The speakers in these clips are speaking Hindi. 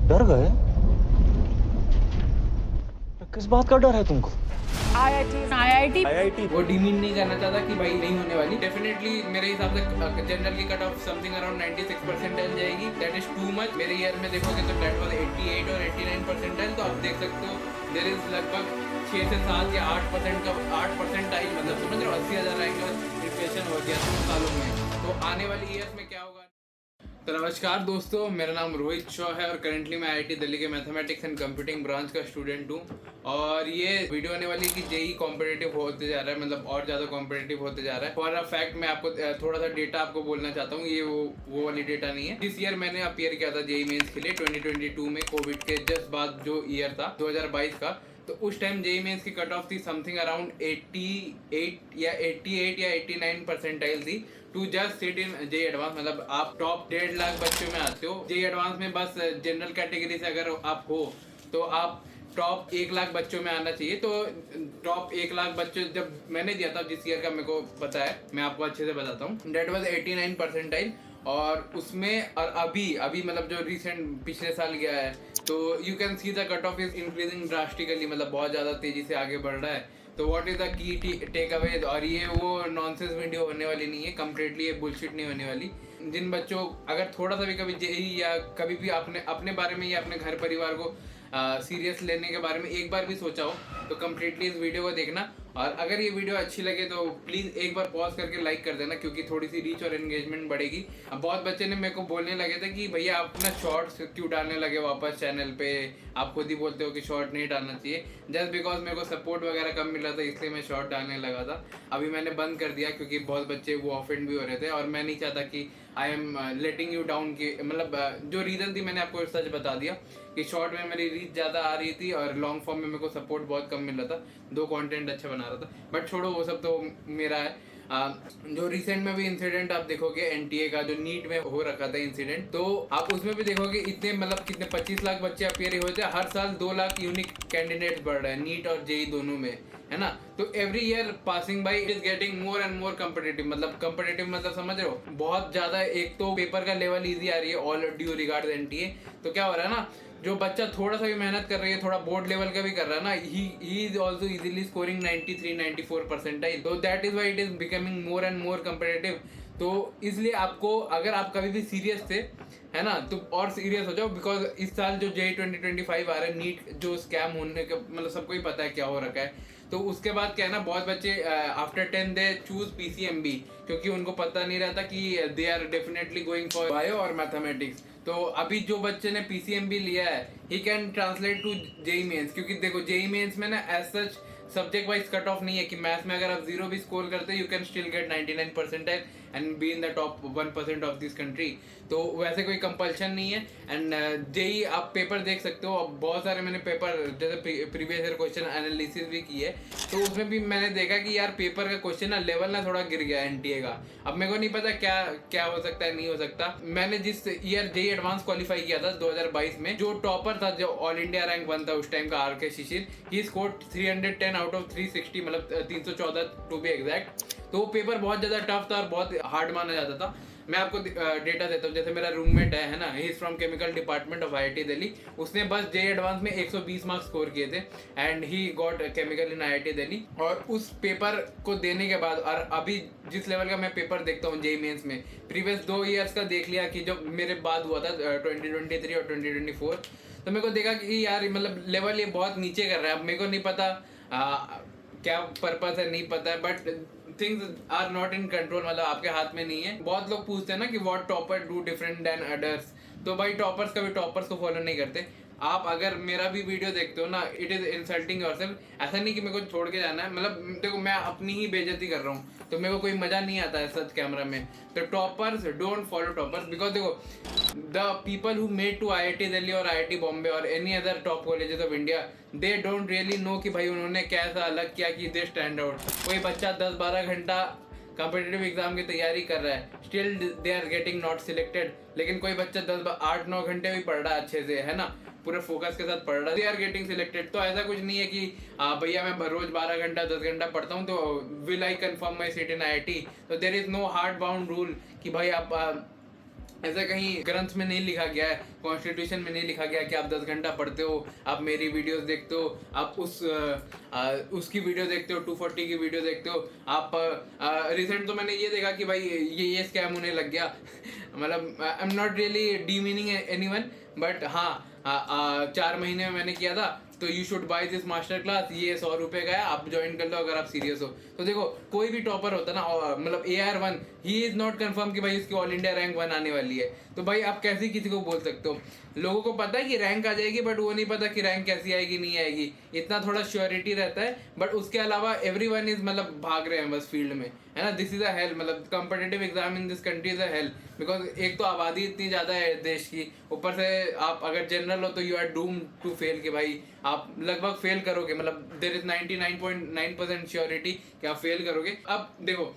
डर गए? किस बात का डर है तुमको? आईआईटी आईआईटी वो डिमीन नहीं करना चाहता कि भाई नहीं होने वाली। डेफिनेटली मेरे हिसाब से जनरल की cut off something around 96 percentile जाएगी। That is too much. मेरे ईयर में देखोगे तो दैट वाज 88 और 89 परसेंटाइल। तो आप देख सकते हो देयर इज लगभग 6 से 7 या 8% का 8 परसेंटाइल, मतलब समझ रहे हो 80,000 रैंक इन्फ्लेशन हो गया 2 सालों में। तो आने वाली ईयर्स में क्या होगा। तो नमस्कार दोस्तों, मेरा नाम रोहित शॉ है और करेंटली मैं आईआईटी दिल्ली के मैथमेटिक्स एंड कंप्यूटिंग ब्रांच का स्टूडेंट हूँ। और ये वीडियो आने वाली कि जेई कॉम्पिटिटिव होते जा रहा है, मतलब और ज़्यादा कॉम्पिटिटिव होते जा रहा है। फॉर अ फैक्ट मैं आपको थोड़ा सा डेटा आपको बोलना चाहता हूँ। ये वो वाली डेटा नहीं है। इस ईयर मैंने अपियर किया था जेई मेंस के लिए 2022 में, कोविड के जस्ट बाद जो ईयर था 2022 का। तो उस टाइम जेई मेंस की कट ऑफ थी समथिंग अराउंड 88 या 89 परसेंटाइल थी to just sit in JEE advance. मतलब आप टॉप 1.5 लाख बच्चों में आते हो जेई एडवांस में। बस जनरल कैटेगरी से अगर आप हो तो आप टॉप 1 लाख बच्चों में आना चाहिए। तो टॉप 1 लाख बच्चों जब मैंने दिया था जिस ईयर का, मेरे को पता है, मैं आपको अच्छे से बताता हूँ। That was 89 percentile. और उसमें और अभी मतलब जो रिसेंट पिछले साल गया है, तो you can see the cut off is increasing drastically, मतलब बहुत ज़्यादा तेज़ी से आगे बढ़ रहा है। तो what is the key takeaway. और ये वो नॉनसेंस वीडियो होने वाली नहीं है, कम्प्लीटली ये बुलशिट नहीं होने वाली। जिन बच्चों अगर थोड़ा सा भी कभी जेई या कभी भी अपने बारे में या अपने घर परिवार को सीरियस लेने के बारे में एक बार भी सोचा हो तो कम्प्लीटली इस वीडियो को देखना। और अगर ये वीडियो अच्छी लगे तो प्लीज़ एक बार पॉज करके लाइक कर देना, क्योंकि थोड़ी सी रीच और एंगेजमेंट बढ़ेगी। अब बहुत बच्चे ने मेरे को बोलने लगे थे कि भैया आप ना शॉर्ट्स क्यों डालने लगे वापस चैनल पे, आप खुद ही बोलते हो कि शॉर्ट नहीं डालना चाहिए। जस्ट बिकॉज मेरे को सपोर्ट वगैरह कम मिला था इसलिए मैं शॉर्ट डालने लगा था। अभी मैंने बंद कर दिया क्योंकि बहुत बच्चे वो ऑफेंड भी हो रहे थे और मैं नहीं चाहता कि I am letting you down की, मतलब जो रीज़न थी मैंने आपको सच बता दिया कि शॉर्ट में मेरी रीच ज़्यादा आ रही थी और लॉन्ग फॉर्म में मेरे को सपोर्ट बहुत कम मिल रहा था। दो कंटेंट अच्छा बना रहा था, बट छोड़ो वो सब तो मेरा है। जो रिसेंट में भी इंसिडेंट आप देखोगे एनटीए का, जो नीट में हो रखा था इंसिडेंट, तो आप उसमें भी देखोगे इतने मतलब कितने 25 लाख बच्चे अपियर हुए थे। हर साल 2 लाख यूनिक कैंडिडेट्स बढ़ रहे हैं नीट और जेई दोनों में, है ना। तो every year passing by it is getting more and more competitive. मतलब समझ रहे हो, बहुत ज्यादा। एक तो पेपर का लेवल इजी आ रही है, ऑल ड्यू रिगार्ड्स एनटीए। तो क्या हो रहा है ना, जो बच्चा थोड़ा सा भी मेहनत कर रही है, थोड़ा बोर्ड लेवल का भी कर रहा है ना, he is also easily scoring 93-94 percentile. तो that is why it is becoming more and more competitive. तो इसलिए आपको, अगर आप कभी भी सीरियस थे, है ना, तो और सीरियस हो जाओ। बिकॉज इस साल जो जेई 2025 आ रहा है, नीट जो स्कैम होने का मतलब सबको ही पता है क्या हो रखा है। तो उसके बाद क्या है ना, बहुत बच्चे आफ्टर 10 दे चूज पीसीएमबी, क्योंकि उनको पता नहीं रहता कि they are definitely going for bio और मैथमेटिक्स। तो अभी जो बच्चे ने पीसीएमबी लिया है ही can translate to JEE mains, क्योंकि देखो जेई मेंस में ना as such subject wise cut off नहीं है कि मैथ्स में अगर आप 0 भी स्कोर करते you can still get 99 percentile and be in the top 1% of this country. तो वैसे कोई कंपल्शन नहीं है। एंड जेई आप पेपर देख सकते हो। अब बहुत सारे मैंने पेपर जैसे प्रीवियस ईयर क्वेश्चन एनालिसिस भी की है, तो उसमें भी मैंने देखा कि यार पेपर का क्वेश्चन ना लेवल ना थोड़ा गिर गया एनटीए का। अब मेरे को नहीं पता क्या क्या हो सकता है, नहीं हो सकता। मैंने जिस ईयर जेई एडवांस क्वालिफाई किया था 2022 में, जो टॉपर था, जो ऑल इंडिया रैंक 1 था उस टाइम का, आर के शिशिर, ही स्कोर्ड 310 आउट ऑफ 360, मतलब 314 टू बी एग्जैक्ट। तो वो पेपर बहुत ज़्यादा टफ था और बहुत हार्ड माना जाता था। मैं आपको डेटा देता हूँ। जैसे मेरा रूममेट है ना, he is from chemical department of IIT Delhi. उसने बस जेई एडवांस में 120 मार्क्स स्कोर किए थे and he got chemical in IIT Delhi. और उस पेपर को देने के बाद और अभी जिस लेवल का मैं पेपर देखता हूँ जेई मेंस में, प्रीवियस 2 ईयर्स का देख लिया कि जो मेरे बाद हुआ था 2023 और 2024, तो मेरे को देखा कि यार मतलब लेवल ये बहुत नीचे कर रहा है। अब मेरे को नहीं पता क्या पर्पस है, नहीं पता है, but things are not in control, मतलब आपके हाथ में नहीं है। बहुत लोग पूछते हैं ना कि what topper do different than others. तो भाई टॉपर्स कभी टॉपर्स को फॉलो नहीं करते। आप अगर मेरा भी वीडियो देखते हो ना, इट इज इंसल्टिंग योरसेल्फ। ऐसा नहीं कि मेरे को छोड़ के जाना है, मतलब देखो मैं अपनी ही बेइज्जती कर रहा हूँ, तो मेरे को कोई मजा नहीं आता है सच कैमरा में। तो toppers don't follow toppers, because देखो the people who made to IIT Delhi और आईआईटी बॉम्बे और any other top colleges of India, they don't really know कि भाई उन्होंने कैसा अलग किया कि दे स्टैंड आउट। कोई बच्चा 10-12 घंटा कॉम्पिटिटिव एग्जाम की तैयारी कर रहा है, still they are getting not selected. लेकिन कोई बच्चा 8-9 घंटे भी पढ़ रहा है अच्छे से, है ना, पूरे फोकस के साथ पढ़ रहा है, दे आर गेटिंग सिलेक्टेड। तो ऐसा कुछ नहीं है कि भैया मैं रोज 12 घंटा 10 घंटा पढ़ता हूँ तो will I confirm my seat in IIT. तो there is no hard bound rule कि भाई आप ऐसा कहीं ग्रंथ में नहीं लिखा गया है, कॉन्स्टिट्यूशन में नहीं लिखा गया कि आप 10 घंटा पढ़ते हो, आप मेरी वीडियोस देखते हो, आप उसकी वीडियो देखते हो, 240 की वीडियो देखते हो। आप रिसेंट तो मैंने ये देखा कि भाई ये स्कैम होने लग गया मतलब I am not really demeaning anyone, but हाँ 4 महीने में मैंने किया था, तो you should buy this master class, ये 100 रुपये का है, आप ज्वाइन कर लो अगर आप सीरियस हो। तो देखो कोई भी टॉपर होता ना, मतलब AR1 he is not confirm कि भाई इसकी ऑल इंडिया रैंक 1 आने वाली है, तो भाई आप कैसे किसी को बोल सकते हो? लोगों को पता है कि रैंक आ जाएगी, बट वो नहीं पता कि रैंक कैसी आएगी नहीं आएगी, इतना थोड़ा श्योरिटी रहता है। बट उसके अलावा एवरीवन इज मतलब भाग रहे हैं बस फील्ड में, है ना। दिस इज अ हेल, मतलब competitive exam in this country is a hello, because एक तो आबादी इतनी ज़्यादा है देश की, ऊपर से आप अगर जनरल हो तो you are doom to fail, कि भाई आप लगभग फेल करोगे, मतलब देयर इज 99.9% श्योरिटी कि आप फेल करोगे। अब देखो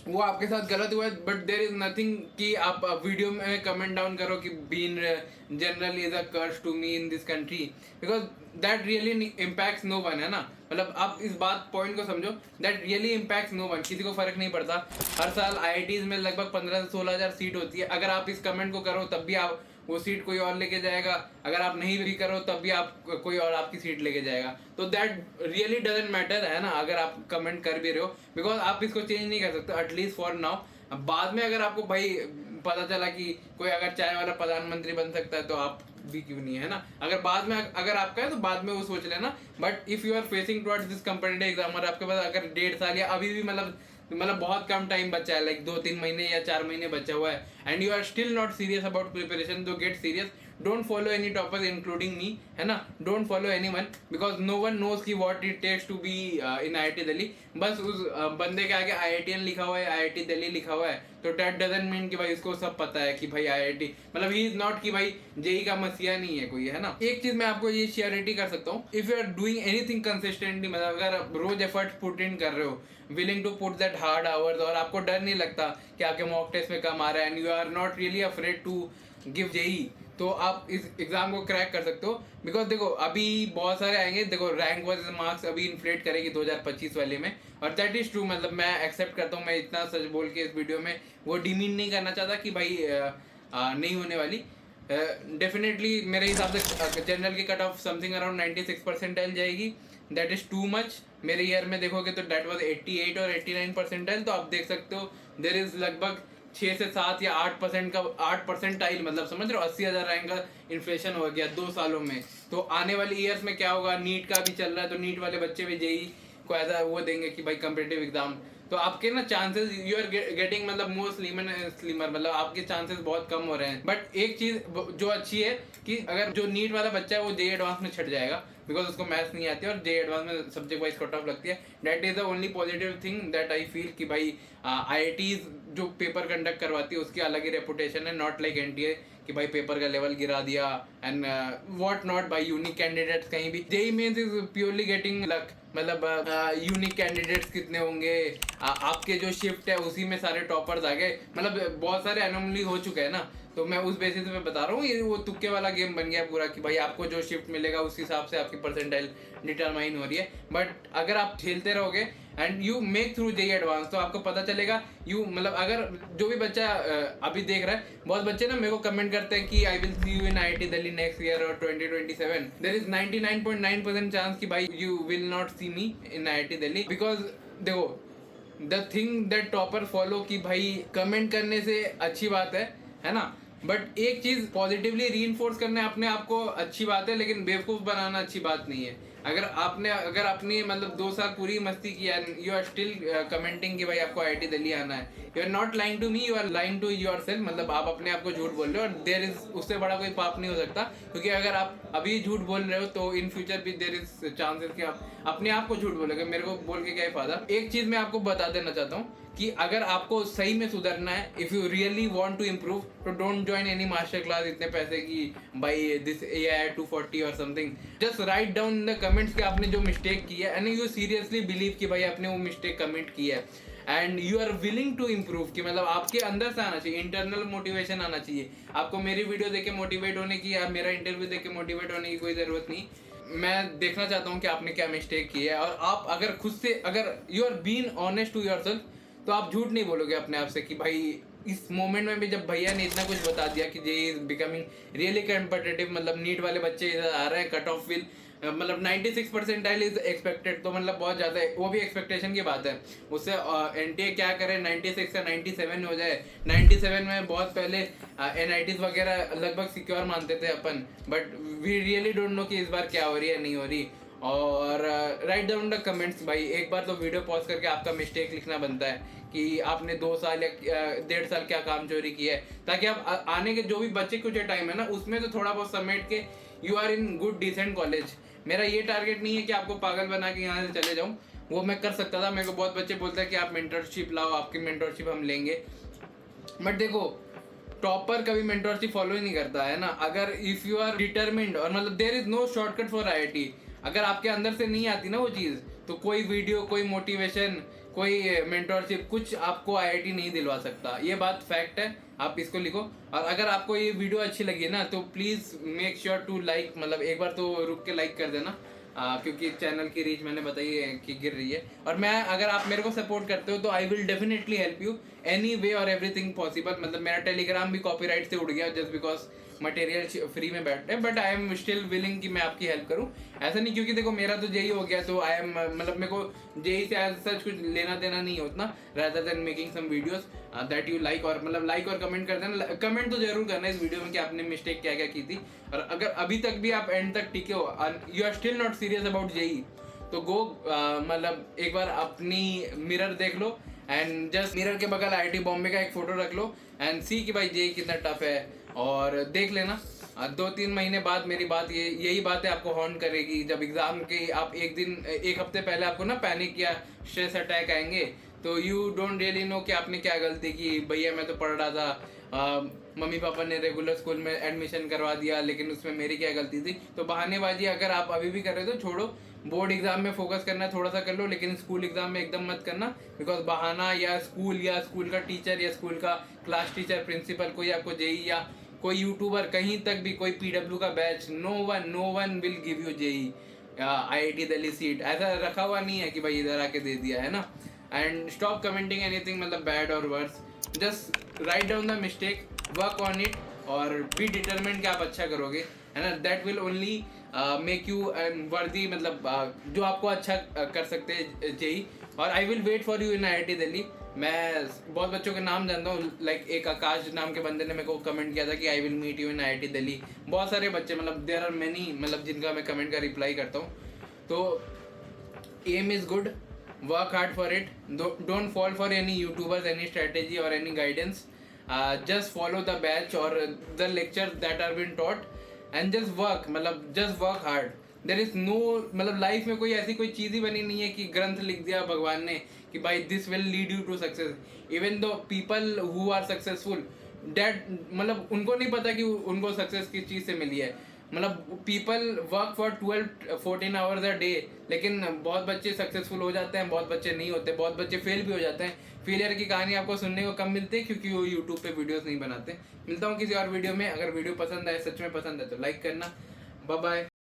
वो आपके साथ गलत हुआ है, बट देयर इज नथिंग कि आप वीडियो में कमेंट डाउन करो कि being general is a curse to me in this country, because that really impacts no one, है ना। मतलब आप इस बात पॉइंट को समझो, that really impacts no one, किसी को फर्क नहीं पड़ता। हर साल IITs में लगभग 15 से 16 हज़ार सीट होती है, अगर आप इस कमेंट को करो तब भी आप वो सीट कोई और लेके जाएगा, अगर आप नहीं भी करो तब भी आप कोई और आपकी सीट लेके जाएगा। तो दैट रियली डजंट मैटर, है ना, अगर आप कमेंट कर भी रहे हो, बिकॉज आप इसको चेंज नहीं कर सकते एटलीस्ट फॉर नाउ। बाद में अगर आपको भाई पता चला कि कोई अगर चाय वाला प्रधानमंत्री बन सकता है तो आप भी क्यों नहीं, है ना। अगर बाद में अगर आपका है तो बाद में वो सोच लेना, but if you are facing towards this competitive exam और आपके पास अगर 1.5 साल या अभी भी मतलब बहुत कम टाइम बचा है, लाइक 2-3 महीने या 4 महीने बचा हुआ है, and you are still not serious about preparation, तो get serious. Don't follow any toppers including me, है ना। Don't follow anyone, because no one knows की what it takes to be in IIT Delhi. बस उस बंदे के आगे IITian लिखा हुआ है, IIT दिल्ली लिखा हुआ है, तो दैट डजंट मीन कि भाई उसको सब पता है कि भाई IIT, मतलब ही इज नॉट कि भाई JEE का मसीहा नहीं है कोई, है ना। एक चीज मैं आपको ये श्योरिटी कर सकता हूँ, if you are doing anything consistently, मतलब अगर आप रोज एफर्ट पुट इन कर रहे हो, willing to put that hard hours, और आपको डर नहीं लगता कि आपके मॉक टेस्ट में कम आ रहा है, and you are not really afraid to give JEE, तो आप इस एग्जाम को क्रैक कर सकते हो। बिकॉज देखो अभी बहुत सारे आएंगे, देखो रैंक वाइज मार्क्स अभी इन्फ्लेट करेगी 2025 वाले में, और दैट इज ट्रू, मतलब मैं एक्सेप्ट करता हूँ, मैं इतना सच बोल के इस वीडियो में वो डिमीन नहीं करना चाहता कि भाई नहीं होने वाली। डेफिनेटली मेरे हिसाब से जनरल की cut off something around 96 percentile जाएगी, दैट इज टू मच। मेरे ईयर में देखोगे तो दैट वाज 88 और 89 परसेंटाइल, तो आप देख सकते हो देर इज लगभग 6 से 7 या 8% का 8 परसेंटाइल, मतलब समझ रहे हो 80,000 रैंक का इन्फ्लेशन हो गया 2 सालों में। तो आने वाले ईयर्स में क्या होगा, नीट का भी चल रहा है, तो नीट वाले बच्चे भी JEE को ऐसा वो देंगे कि भाई कम्पिटिटिव एग्जाम, तो आपके ना चांसेस यू आर गेटिंग मतलब मोर स्लिमर, मतलब आपके चांसेस बहुत कम हो रहे हैं। बट एक चीज जो अच्छी है कि अगर जो नीट वाला बच्चा है वो JEE एडवांस में छट जाएगा, बिकॉज उसको मैथ्स नहीं आती है और JEE एडवांस में सब्जेक्ट वाइज कट ऑफ लगती है। That is the only positive thing that I feel कि भाई IITs जो पेपर कंडक्ट करवाती है उसकी अलग ही रेपुटेशन है, नॉट लाइक NTA कि भाई पेपर का लेवल गिरा दिया and what not by unique candidates कहीं भी। JEE mains is purely getting luck, मतलब यूनिक कैंडिडेट्स कितने होंगे, आपके जो शिफ्ट है उसी में सारे टॉपर्स आ गए, मतलब बहुत सारे एनोमली हो चुके हैं ना। तो मैं उस बेसिस पे बता रहा हूँ, ये वो तुक्के वाला गेम बन गया पूरा कि भाई आपको जो शिफ्ट मिलेगा उस हिसाब से आपकी परसेंटाइल डिटरमाइन हो रही है। बट अगर आप खेलते रहोगे and you make through JEE advance, तो आपको पता चलेगा यू, मतलब अगर जो भी बच्चा अभी देख रहा है, बहुत बच्चे ना मेरे को कमेंट करते हैं कि I will see you in IIT Delhi next year और 2027, देयर इज 99.9% चांस कि भाई you will not see me in IIT Delhi, because देखो the thing that topper follow कि भाई कमेंट करने से अच्छी बात है ना, बट एक चीज पॉजिटिवली रीइंफोर्स करना अपने आप को अच्छी बात है, लेकिन बेवकूफ बनाना अच्छी बात नहीं है। अगर अपनी मतलब 2 साल पूरी मस्ती किया, यू आर स्टिल कमेंटिंग कि भाई आपको IIT दिल्ली आना है, you are not lying to me, you are lying to yourself, मतलब आप अपने आप को झूठ बोल रहे हो, और देयर इज उससे बड़ा कोई पाप नहीं हो सकता, क्योंकि अगर आप अभी झूठ बोल रहे हो तो इन फ्यूचर भी देयर इज चांसेस कि आप अपने आप को झूठ बोलोगे। मेरे को बोल के क्या ही फायदा। एक चीज मैं आपको बता देना चाहता हूँ कि अगर आपको सही में सुधरना है, if you really want to improve, तो don't join any master class इतने पैसे की भाई दिस AI 240 और something. Just write down in the comments कि आपने जो मिस्टेक की है, एंड यू सीरियसली बिलीव कि भाई आपने वो मिस्टेक कमिट की है, and you are willing to improve, कि मतलब आपके अंदर से आना चाहिए, इंटरनल मोटिवेशन आना चाहिए। आपको मेरी वीडियो देख के मोटिवेट होने की या मेरा इंटरव्यू देख के मोटिवेट होने की कोई ज़रूरत नहीं। मैं देखना चाहता हूँ कि आपने क्या मिस्टेक की है, और आप अगर खुद से अगर you are been honest to yourself, तो आप झूठ नहीं बोलोगे अपने आप से कि भाई इस मोमेंट में भी जब भैया ने इतना कुछ बता दिया कि JEE is becoming really competitive, मतलब नीट वाले बच्चे इधर आ रहे हैं, कट ऑफ विल मतलब 96 परसेंटाइल इज एक्सपेक्टेड, तो मतलब बहुत ज़्यादा है, वो भी एक्सपेक्टेशन की बात है। उससे एनटीए क्या करे 96 या 97 हो जाए। 97 में बहुत पहले एनआईटीज वगैरह लगभग सिक्योर मानते थे अपन, but we really don't know कि इस बार क्या हो रही है नहीं हो रही। और राइट डाउन द कमेंट्स भाई, एक बार तो वीडियो पॉज करके आपका मिस्टेक लिखना बनता है कि आपने 2 साल या 1.5 साल क्या काम चोरी किया है, ताकि आप आने के जो भी बच्चे कुछ टाइम है ना उसमें तो थोड़ा बहुत समेट के you are in good decent college. मेरा ये टारगेट नहीं है कि आपको पागल बना के यहाँ से चले जाऊँ, वो मैं कर सकता था। मेरे को बहुत बच्चे बोलते हैं कि आप मेंटरशिप लाओ, आपकी मेंटरशिप हम लेंगे, बट देखो टॉपर कभी मेंटरशिप फॉलो ही नहीं करता है ना। अगर इफ यू आर डिटरमिन्ड और मतलब there is no shortcut for IIT, अगर आपके अंदर से नहीं आती ना वो चीज़, तो कोई वीडियो, कोई मोटिवेशन, कोई मेंटरशिप कुछ आपको आईआईटी नहीं दिलवा सकता। ये बात फैक्ट है, आप इसको लिखो। और अगर आपको ये वीडियो अच्छी लगी ना तो please make sure to like, मतलब एक बार तो रुक के लाइक कर देना, क्योंकि चैनल की रीच मैंने बताई है कि गिर रही है। और मैं, अगर आप मेरे को सपोर्ट करते हो तो I will definitely help you any way और एवरीथिंग पॉसिबल। मतलब मेरा टेलीग्राम भी कॉपीराइट से उड़ गया जस्ट बिकॉज मटेरियल फ्री में बैठे, but I am still willing कि मैं आपकी हेल्प करूं। ऐसा नहीं क्योंकि देखो मेरा तो जेई हो गया तो आई एम, मतलब मेरे को जेई से एज सच कुछ लेना देना नहीं होता, rather than making some videos that you like. और मतलब लाइक और कमेंट कर देना, कमेंट तो जरूर करना इस वीडियो में कि आपने मिस्टेक क्या क्या की थी। और अगर अभी तक भी आप एंड तक टिके हो, you are still not serious about JEE, तो गो मतलब एक बार अपनी मिरर देख लो एंड जस्ट मिरर के बगल आईआईटी बॉम्बे का एक फोटो रख लो एंड सी कि भाई जेई कितना टफ है, और देख लेना 2-3 महीने बाद मेरी बात यही बातें आपको हॉन्ट करेगी। जब एग्जाम के आप एक हफ्ते पहले आपको ना पैनिक या स्ट्रेस अटैक आएंगे, तो यू डोंट रियली नो कि आपने क्या गलती की। भैया मैं तो पढ़ रहा था, मम्मी पापा ने रेगुलर स्कूल में एडमिशन करवा दिया, लेकिन उसमें मेरी क्या गलती थी। तो बहानेबाजी अगर आप अभी भी कर रहे हो तो छोड़ो, बोर्ड एग्जाम में फोकस करना है थोड़ा सा कर लो, लेकिन स्कूल एग्जाम में एकदम मत करना, बिकॉज बहाना या स्कूल का टीचर या स्कूल का क्लास टीचर, प्रिंसिपल, कोई आपको जेई या कोई यूट्यूबर, कहीं तक भी कोई पीडब्ल्यू का batch, no one will give you JEE IIT Delhi seat. ऐसा रखा हुआ नहीं है कि भाई इधर आके दे दिया है ना। एंड स्टॉप कमेंटिंग एनीथिंग, मतलब बैड और worse, just write down the mistake, work on it और बी डिटरमिन्ड कि आप अच्छा करोगे, है ना। That will only make you worthy, मतलब जो आपको अच्छा कर सकते हैं जेई। और I will wait for you in IIT Delhi. मैं बहुत बच्चों के नाम जानता हूँ, लाइक एक आकाश नाम के बंदे ने मेरे को कमेंट किया था कि I will meet you in IIT Delhi. बहुत सारे बच्चे, मतलब देयर आर मेनी, मतलब जिनका मैं कमेंट का रिप्लाई करता हूँ। तो aim is good, work hard for it, don't fall for any YouTubers, any strategy और any guidance, just follow the batch or the lectures that are been taught and just work, मतलब just work hard. There is no, मतलब लाइफ में कोई ऐसी कोई चीज़ ही बनी नहीं है कि ग्रंथ लिख दिया भगवान ने कि भाई this will lead you to success. Even though people who are successful, that, मतलब उनको नहीं पता कि उनको सक्सेस किस चीज़ से मिली है। मतलब people work for 12-14 hours a day, लेकिन बहुत बच्चे सक्सेसफुल हो जाते हैं, बहुत बच्चे नहीं होते, बहुत बच्चे फेल भी हो जाते हैं। फेलियर की कहानी आपको सुनने को कम मिलती है क्योंकि वो यूट्यूब पे वीडियोस नहीं बनाते। मिलता हूँ किसी और वीडियो में। अगर वीडियो पसंद आए, सच में पसंद है, तो लाइक करना। Bye bye.